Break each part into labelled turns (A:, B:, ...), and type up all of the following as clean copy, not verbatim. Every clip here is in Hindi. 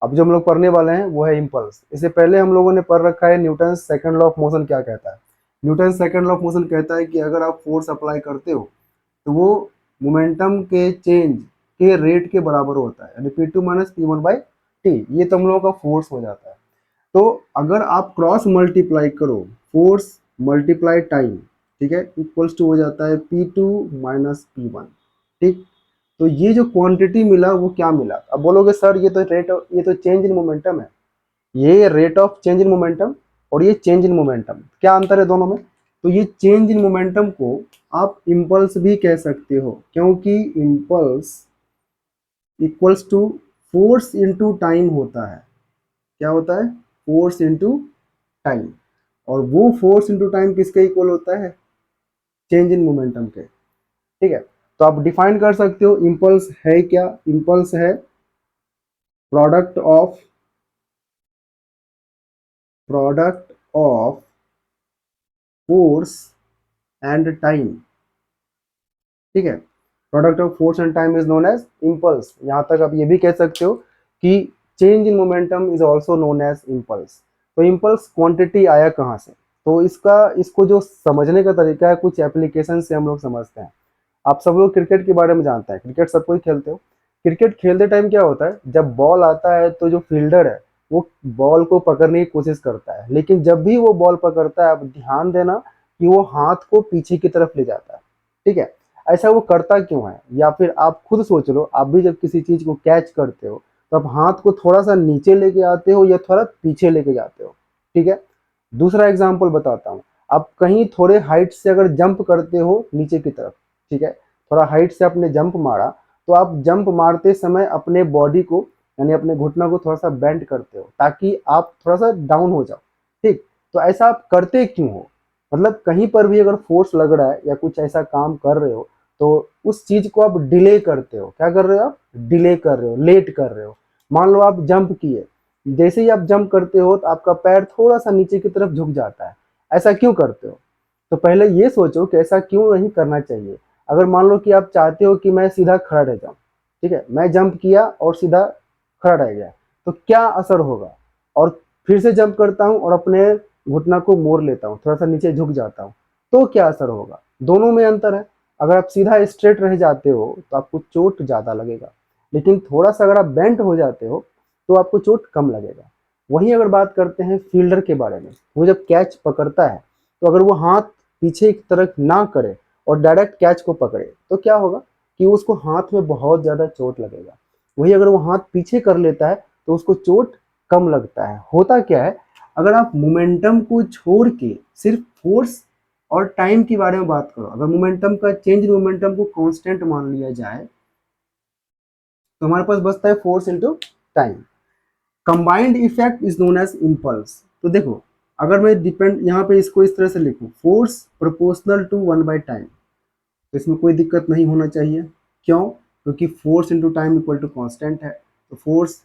A: अब जो हम लोग पढ़ने वाले हैं वो है इम्पल्स। इससे पहले हम लोगों ने पढ़ रखा है Newton second law of motion क्या कहता है। Newton second law of motion कहता है कि अगर आप फोर्स अप्लाई करते हो तो वो मोमेंटम के चेंज के रेट के बराबर होता है, यानी P2 माइनस P1/T। ये तो हम लोगों का फोर्स हो जाता है। तो अगर आप क्रॉस मल्टीप्लाई करो फोर्स मल्टीप्लाई टाइम, ठीक है, इक्वल्स टू हो जाता है P2 माइनस P1। ठीक, तो ये जो क्वांटिटी मिला वो क्या मिला? अब बोलोगे सर ये तो चेंज इन मोमेंटम है। ये rate of change in momentum और ये चेंज इन मोमेंटम, क्या अंतर है दोनों में? तो ये चेंज इन मोमेंटम को आप इम्पल्स भी कह सकते हो, क्योंकि impulse equals to force into time होता है। क्या होता है? Force into time. और वो फोर्स इनटू टाइम किसके इक्वल होता है? चेंज इन मोमेंटम के। ठीक है, तो आप डिफाइन कर सकते हो इम्पल्स है क्या। इम्पल्स है product of force and time. ठीक है, product of force and time is known as impulse. यहां तक आप ये भी कह सकते हो कि change in momentum is also known as impulse. तो इम्पल्स क्वांटिटी आया कहाँ से? तो इसको जो समझने का तरीका है, कुछ एप्लीकेशन से हम लोग समझते हैं। आप सब लोग क्रिकेट के बारे में जानते हैं, क्रिकेट सब कोई खेलते हो। क्रिकेट खेलते टाइम क्या होता है, जब बॉल आता है तो जो फील्डर है वो बॉल को पकड़ने की कोशिश करता है, लेकिन जब भी वो बॉल पकड़ता है आप ध्यान देना कि वो हाथ को पीछे की तरफ ले जाता है। ठीक है, ऐसा वो करता क्यों है? या फिर आप खुद सोच लो, आप भी जब किसी चीज को कैच करते हो तो आप हाथ को थोड़ा सा नीचे लेके आते हो या थोड़ा पीछे लेके जाते हो। ठीक है, दूसरा एग्जाम्पल बताता हूँ। आप कहीं थोड़े हाइट से अगर जंप करते हो नीचे की तरफ, ठीक है, थोड़ा हाइट से आपने जंप मारा, तो आप जंप मारते समय अपने बॉडी को, यानी अपने घुटना को थोड़ा सा बेंड करते हो ताकि आप थोड़ा सा डाउन हो जाओ। ठीक, तो ऐसा आप करते क्यों हो? मतलब कहीं पर भी अगर फोर्स लग रहा है या कुछ ऐसा काम कर रहे हो तो उस चीज को आप डिले करते हो। क्या कर रहे हो? आप डिले कर रहे हो, लेट कर रहे हो। मान लो आप जंप किए, जैसे ही आप जंप करते हो तो आपका पैर थोड़ा सा नीचे की तरफ झुक जाता है। ऐसा क्यों करते हो? तो पहले ये सोचो कि ऐसा क्यों नहीं करना चाहिए। अगर मान लो कि आप चाहते हो कि मैं सीधा खड़ा रह जाऊं, ठीक है, मैं जंप किया और सीधा खड़ा रह गया, तो क्या असर होगा? और फिर से जंप करता हूं और अपने घुटना को मोड़ लेता हूं, थोड़ा सा नीचे झुक जाता हूं, तो क्या असर होगा? दोनों में अंतर है। अगर आप सीधा स्ट्रेट रह जाते हो तो आपको चोट ज्यादा लगेगा, लेकिन थोड़ा सा अगर आप बेंट हो जाते हो तो आपको चोट कम लगेगा। वहीं अगर बात करते हैं फील्डर के बारे में, वो जब कैच पकड़ता है तो अगर वो हाथ पीछे की तरफ ना करे और डायरेक्ट कैच को पकड़े तो क्या होगा कि उसको हाथ में बहुत ज्यादा चोट लगेगा। वही अगर वो हाथ पीछे कर लेता है तो उसको चोट कम लगता है। होता क्या है, अगर आप मोमेंटम को छोड़ के सिर्फ फोर्स और टाइम के बारे में बात करो, अगर मोमेंटम का चेंज इन मोमेंटम को कांस्टेंट मान लिया जाए तो हमारे पास बचता है force into time. Combined effect is known as impulse. तो देखो, अगर मैं डिपेंड यहाँ पे इसको इस तरह से लिखूं, फोर्स प्रोपोर्शनल टू 1/टाइम, तो इसमें कोई दिक्कत नहीं होना चाहिए। क्यों? क्योंकि force into time equal to constant है, तो फोर्स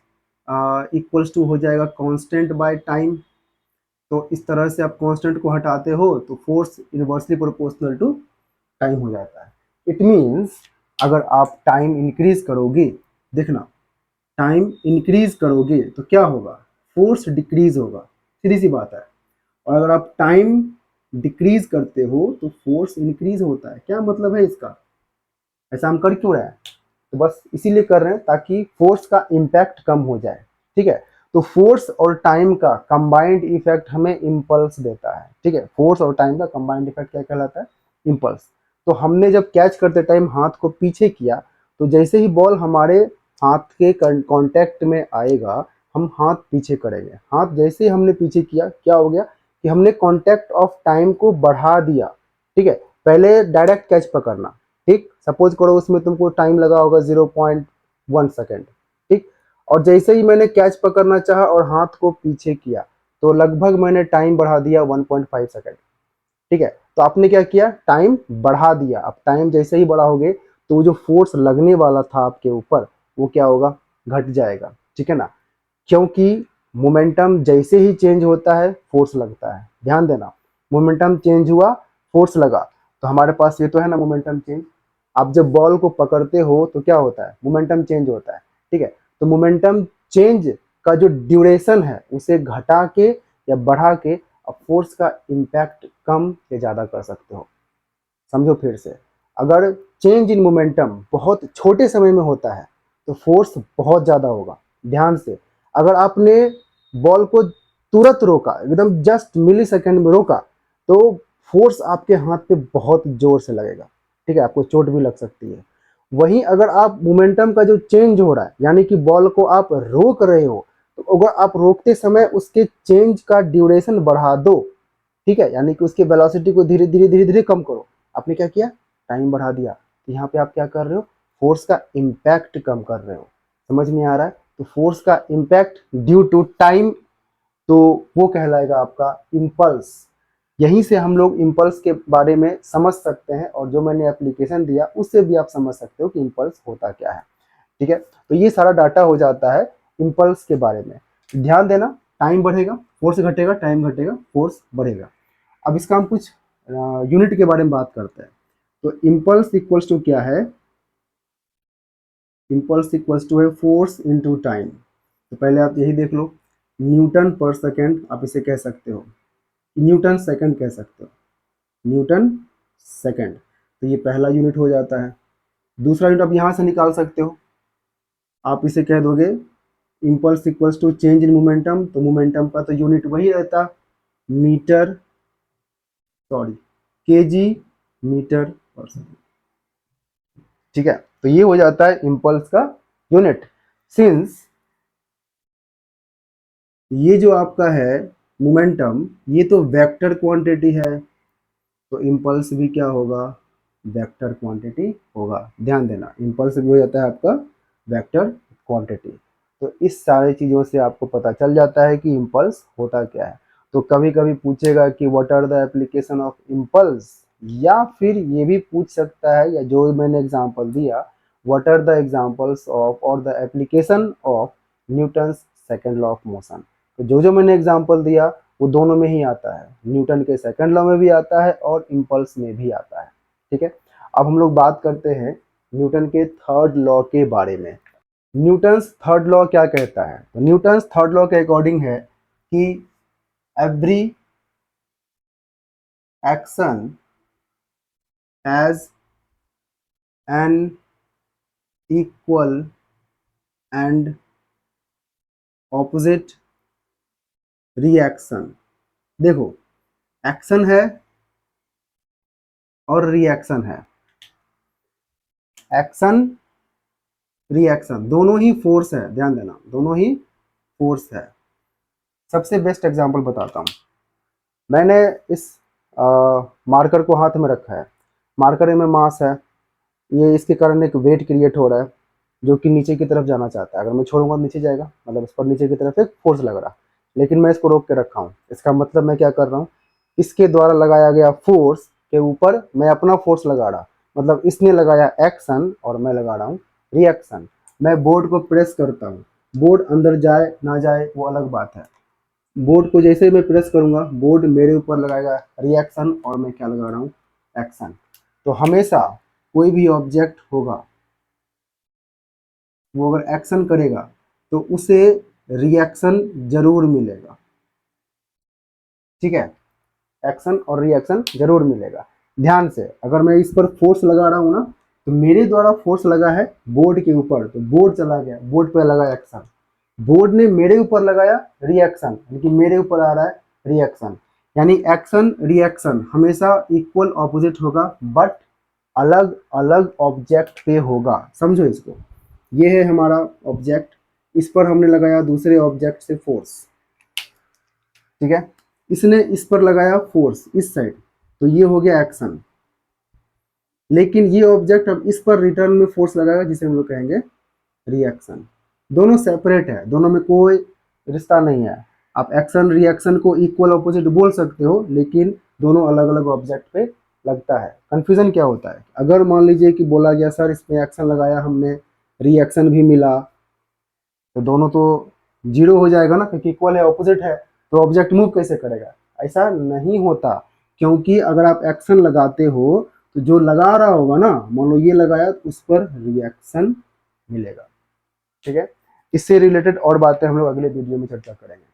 A: इक्वल्स टू हो जाएगा कांस्टेंट बाय टाइम। तो इस तरह से आप कांस्टेंट को हटाते हो तो force inversely proportional to time हो जाता है। इट मीन्स अगर आप टाइम इंक्रीज करोगे, देखना, टाइम इंक्रीज करोगे तो क्या होगा? फोर्स डिक्रीज होगा, सीधी सी बात है। और अगर आप टाइम डिक्रीज करते हो तो फोर्स इंक्रीज होता है। क्या मतलब है इसका? ऐसा हम कर क्यों रहे हैं? तो बस इसीलिए कर रहे हैं ताकि फोर्स का इम्पैक्ट कम हो जाए। ठीक है, तो फोर्स और टाइम का कंबाइंड इफेक्ट हमें इम्पल्स देता है। ठीक है, फोर्स और टाइम का कंबाइंड इफेक्ट क्या कहलाता है? इम्पल्स। तो हमने जब कैच करते टाइम हाथ को पीछे किया, तो जैसे ही बॉल हमारे हाथ के कांटेक्ट में आएगा हम हाथ पीछे करेंगे। हाथ जैसे ही हमने पीछे किया, क्या हो गया कि हमने कांटेक्ट ऑफ टाइम को बढ़ा दिया। ठीक है, पहले डायरेक्ट कैच पकड़ना, ठीक, सपोज करो उसमें तुमको टाइम लगा होगा 0.1 सेकेंड। ठीक, और जैसे ही मैंने कैच पकड़ना चाहा और हाथ को पीछे किया तो लगभग मैंने टाइम बढ़ा दिया 1.5 सेकेंड। ठीक है, तो आपने क्या किया? टाइम बढ़ा दिया। अब टाइम जैसे ही बढ़ाओगे तो जो फोर्स लगने वाला था आपके ऊपर वो क्या होगा? घट जाएगा। ठीक है ना, क्योंकि मोमेंटम जैसे ही चेंज होता है फोर्स लगता है। ध्यान देना, मोमेंटम चेंज हुआ, फोर्स लगा, तो हमारे पास ये तो है ना मोमेंटम चेंज। आप जब बॉल को पकड़ते हो तो क्या होता है? मोमेंटम चेंज होता है। ठीक है, तो मोमेंटम चेंज का जो ड्यूरेशन है उसे घटा के या बढ़ा के आप फोर्स का इम्पैक्ट कम या ज़्यादा कर सकते हो। समझो फिर से, अगर चेंज इन मोमेंटम बहुत छोटे समय में होता है तो फोर्स बहुत ज़्यादा होगा। ध्यान से, अगर आपने बॉल को तुरंत रोका, एकदम जस्ट मिली सेकेंड में रोका, तो फोर्स आपके हाथ पे बहुत जोर से लगेगा, ठीक है, आपको चोट भी लग सकती है। वहीं अगर आप मोमेंटम का जो चेंज हो रहा है, यानी कि बॉल को आप रोक रहे हो, तो अगर आप रोकते समय उसके चेंज का ड्यूरेशन बढ़ा दो, ठीक है, यानी कि उसके वेलोसिटी को धीरे धीरे धीरे धीरे कम करो, आपने क्या किया, टाइम बढ़ा दिया, तो यहाँ पे आप क्या कर रहे हो, फोर्स का इम्पैक्ट कम कर रहे हो। समझ में आ रहा है? तो फोर्स का इम्पैक्ट ड्यू टू टाइम, तो वो कहलाएगा आपका इम्पल्स। यहीं से हम लोग इम्पल्स के बारे में समझ सकते हैं, और जो मैंने एप्लीकेशन दिया उससे भी आप समझ सकते हो कि इम्पल्स होता क्या है। ठीक है, तो ये सारा डाटा हो जाता है इम्पल्स के बारे में। ध्यान देना, टाइम बढ़ेगा फोर्स घटेगा, टाइम घटेगा फोर्स बढ़ेगा। अब इसका हम कुछ यूनिट के बारे में बात करते हैं। तो इम्पल्स इक्वल्स टू क्या है, इम्पल्स इक्वल्स टू है फोर्स इनटू टाइम। तो पहले आप यही देख लो, न्यूटन पर सेकेंड आप इसे कह सकते हो, न्यूटन सेकंड कह सकते हो, न्यूटन सेकंड। तो ये पहला यूनिट हो जाता है। दूसरा यूनिट आप यहाँ से निकाल सकते हो, आप इसे कह दोगे impulse equals to change in momentum. तो मोमेंटम का तो यूनिट वही रहता, meter, sorry KG meter per second. ठीक है, तो ये हो जाता है इम्पल्स का यूनिट। सिंस ये जो आपका है मोमेंटम, ये तो वेक्टर क्वांटिटी है, तो इम्पल्स भी क्या होगा, वेक्टर क्वांटिटी होगा। ध्यान देना, इम्पल्स भी हो जाता है आपका वेक्टर क्वांटिटी। तो इस सारी चीज़ों से आपको पता चल जाता है कि इम्पल्स होता क्या है। तो कभी कभी पूछेगा कि what are the application of impulse, या फिर ये भी पूछ सकता है, या जो मैंने एग्जांपल दिया, what are the examples of और the application of Newton's second law of motion. तो जो मैंने एग्जांपल दिया वो दोनों में ही आता है, न्यूटन के सेकंड लॉ में भी आता है और इम्पल्स में भी आता है। ठीक है, अब हम लोग बात करते हैं न्यूटन के थर्ड लॉ के बारे में। न्यूटन्स थर्ड लॉ क्या कहता है? तो न्यूटन्स थर्ड लॉ के अकॉर्डिंग है कि every action has an equal and opposite reaction. देखो, एक्शन है और रिएक्शन है, एक्शन रिएक्शन दोनों ही फोर्स है, ध्यान देना दोनों ही फोर्स है। सबसे बेस्ट एग्जांपल बताता हूँ, मैंने इस मार्कर को हाथ में रखा है, मार्कर में मास है, ये इसके कारण एक वेट क्रिएट हो रहा है जो कि नीचे की तरफ जाना चाहता है। अगर मैं छोड़ूंगा तो नीचे जाएगा, मतलब इस पर नीचे की तरफ एक फोर्स लग रहा है, लेकिन मैं इसको रोक के रखा हूँ। इसका मतलब मैं क्या कर रहा हूँ, इसके द्वारा लगाया गया फोर्स के ऊपर मैं अपना फोर्स लगा रहा, मतलब इसने लगाया एक्शन और मैं लगा रहा हूँ रिएक्शन। मैं बोर्ड को प्रेस करता हूँ, बोर्ड अंदर जाए ना जाए वो अलग बात है, बोर्ड को जैसे ही मैं प्रेस करूंगा बोर्ड मेरे ऊपर लगाएगा रिएक्शन और मैं क्या लगा रहा हूँ, एक्शन। तो हमेशा कोई भी ऑब्जेक्ट होगा वो अगर एक्शन करेगा तो उसे रिएक्शन जरूर मिलेगा। ठीक है, एक्शन और रिएक्शन जरूर मिलेगा। ध्यान से, अगर मैं इस पर फोर्स लगा रहा हूँ ना, तो मेरे द्वारा फोर्स लगा है बोर्ड के ऊपर, तो बोर्ड चला गया, बोर्ड पे लगा एक्शन, बोर्ड ने मेरे ऊपर लगाया रिएक्शन, यानी मेरे ऊपर आ रहा है रिएक्शन। यानी एक्शन रिएक्शन हमेशा इक्वल ऑपोजिट होगा, बट अलग अलग ऑब्जेक्ट पे होगा। समझो इसको, ये है हमारा ऑब्जेक्ट, इस पर हमने लगाया दूसरे ऑब्जेक्ट से फोर्स, ठीक है, इसने इस पर लगाया फोर्स इस साइड, तो ये हो गया एक्शन। लेकिन ये ऑब्जेक्ट अब इस पर रिटर्न में फोर्स लगाएगा जिसे हम लोग कहेंगे रिएक्शन। दोनों सेपरेट है, दोनों में कोई रिश्ता नहीं है। आप एक्शन रिएक्शन को इक्वल ऑपोजिट बोल सकते हो, लेकिन दोनों अलग अलग ऑब्जेक्ट पे लगता है। कंफ्यूजन क्या होता है, अगर मान लीजिए कि बोला गया सर इसमें एक्शन लगाया हमने, रिएक्शन भी मिला, तो दोनों तो जीरो हो जाएगा ना, क्योंकि इक्वल है, ऑपोजिट है, तो ऑब्जेक्ट मूव कैसे करेगा? ऐसा नहीं होता, क्योंकि अगर आप एक्शन लगाते हो तो जो लगा रहा होगा ना, मान लो ये लगाया तो उस पर रिएक्शन मिलेगा। ठीक है, इससे रिलेटेड और बातें हम लोग अगले वीडियो में चर्चा करेंगे।